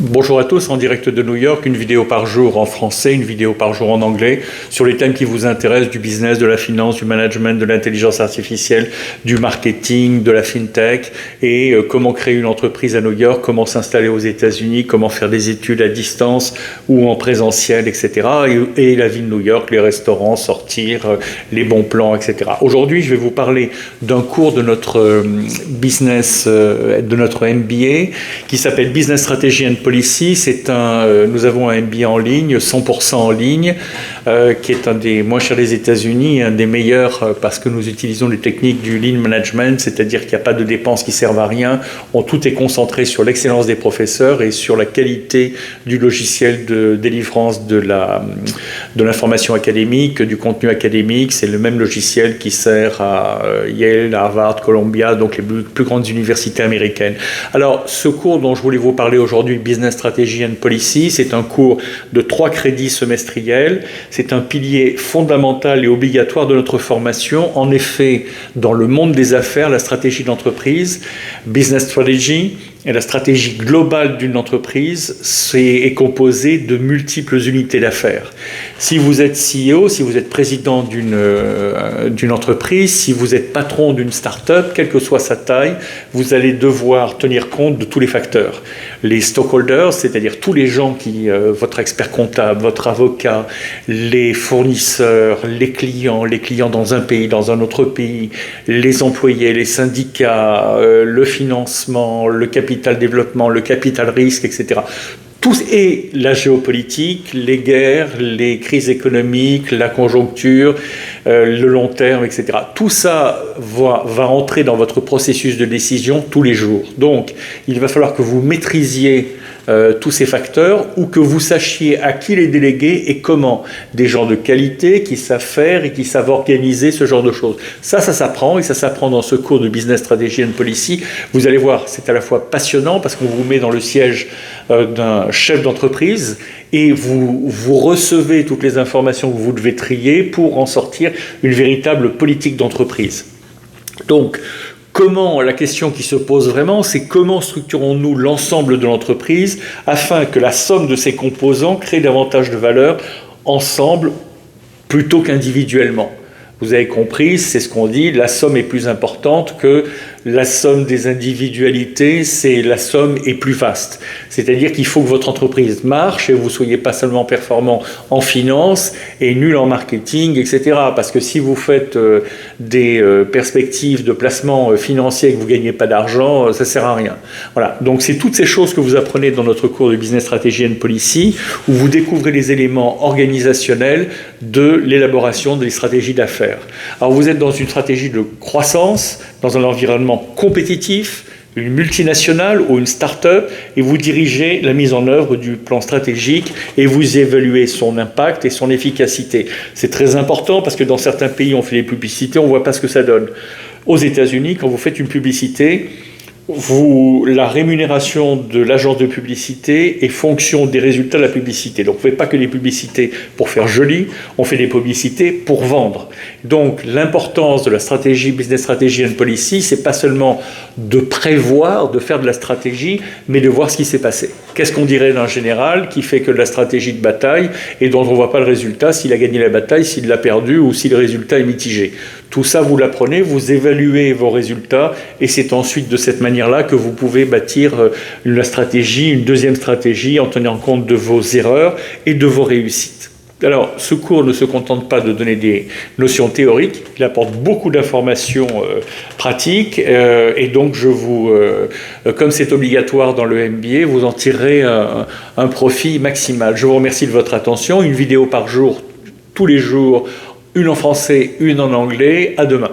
Bonjour à tous, en direct de New York, une vidéo par jour en français, une vidéo par jour en anglais, sur les thèmes qui vous intéressent, du business, de la finance, du management, de l'intelligence artificielle, du marketing, de la fintech, et comment créer une entreprise à New York, comment s'installer aux États-Unis, comment faire des études à distance ou en présentiel, etc. Et la vie de New York, les restaurants, sortir, les bons plans, etc. Aujourd'hui, je vais vous parler d'un cours de notre business, de notre MBA, qui s'appelle Business Strategy and Policy. Nous avons un MBA en ligne, 100% en ligne, qui est un des moins chers des États-Unis, un des meilleurs parce que nous utilisons les techniques du Lean Management, c'est-à-dire qu'il n'y a pas de dépenses qui servent à rien. Tout est concentré sur l'excellence des professeurs et sur la qualité du logiciel de délivrance de l'information académique, du contenu académique. C'est le même logiciel qui sert à Yale, Harvard, Columbia, donc les plus grandes universités américaines. Alors, ce cours dont je voulais vous parler aujourd'hui, Business Strategy and Policy, c'est un cours de 3 crédits semestriels. C'est un pilier fondamental et obligatoire de notre formation. En effet, dans le monde des affaires, la stratégie d'entreprise, Business Strategy, et la stratégie globale d'une entreprise est composée de multiples unités d'affaires. Si vous êtes CEO, si vous êtes président d'une entreprise, si vous êtes patron d'une start-up, quelle que soit sa taille, vous allez devoir tenir compte de tous les facteurs. Les stockholders, c'est-à-dire tous les gens votre expert comptable, votre avocat, les fournisseurs, les clients dans un pays, dans un autre pays, les employés, les syndicats, le financement, le capital développement, le capital risque, etc. Et la géopolitique, les guerres, les crises économiques, la conjoncture, le long terme, etc. Tout ça va entrer dans votre processus de décision tous les jours. Donc, il va falloir que vous maîtrisiez tous ces facteurs ou que vous sachiez à qui les déléguer et comment. Des gens de qualité qui savent faire et qui savent organiser ce genre de choses. Ça s'apprend et ça s'apprend dans ce cours de Business Strategy and Policy. Vous allez voir, c'est à la fois passionnant parce qu'on vous met dans le siège d'un chef d'entreprise et vous recevez toutes les informations que vous devez trier pour en sortir une véritable politique d'entreprise. Donc, la question qui se pose vraiment, c'est comment structurons-nous l'ensemble de l'entreprise afin que la somme de ses composants crée davantage de valeur ensemble plutôt qu'individuellement. Vous avez compris, c'est ce qu'on dit, la somme est plus importante que la somme des individualités, la somme est plus vaste. C'est-à-dire qu'il faut que votre entreprise marche et que vous ne soyez pas seulement performant en finance et nul en marketing, etc. Parce que si vous faites des perspectives de placement financier et que vous ne gagnez pas d'argent, ça ne sert à rien. Voilà. Donc c'est toutes ces choses que vous apprenez dans notre cours de Business Strategy and Policy, où vous découvrez les éléments organisationnels de l'élaboration des stratégies d'affaires. Alors vous êtes dans une stratégie de croissance, dans un environnement compétitif, une multinationale ou une start-up, et vous dirigez la mise en œuvre du plan stratégique et vous évaluez son impact et son efficacité. C'est très important parce que dans certains pays, on fait des publicités, on ne voit pas ce que ça donne. Aux États-Unis, quand vous faites une publicité, la rémunération de l'agence de publicité est fonction des résultats de la publicité. Donc, on ne fait pas que des publicités pour faire joli, on fait des publicités pour vendre. Donc, l'importance de la stratégie, Business Strategy and Policy, c'est pas seulement de prévoir, de faire de la stratégie, mais de voir ce qui s'est passé. Qu'est-ce qu'on dirait d'un général qui fait que de la stratégie de bataille et dont on ne voit pas le résultat, s'il a gagné la bataille, s'il l'a perdu ou si le résultat est mitigé. Tout ça, vous l'apprenez, vous évaluez vos résultats et c'est ensuite de cette manière-là que vous pouvez bâtir une deuxième stratégie en tenant compte de vos erreurs et de vos réussites. Alors, ce cours ne se contente pas de donner des notions théoriques, il apporte beaucoup d'informations pratiques et donc comme c'est obligatoire dans le MBA, vous en tirerez un profit maximal. Je vous remercie de votre attention, une vidéo par jour, tous les jours, une en français, une en anglais. À demain.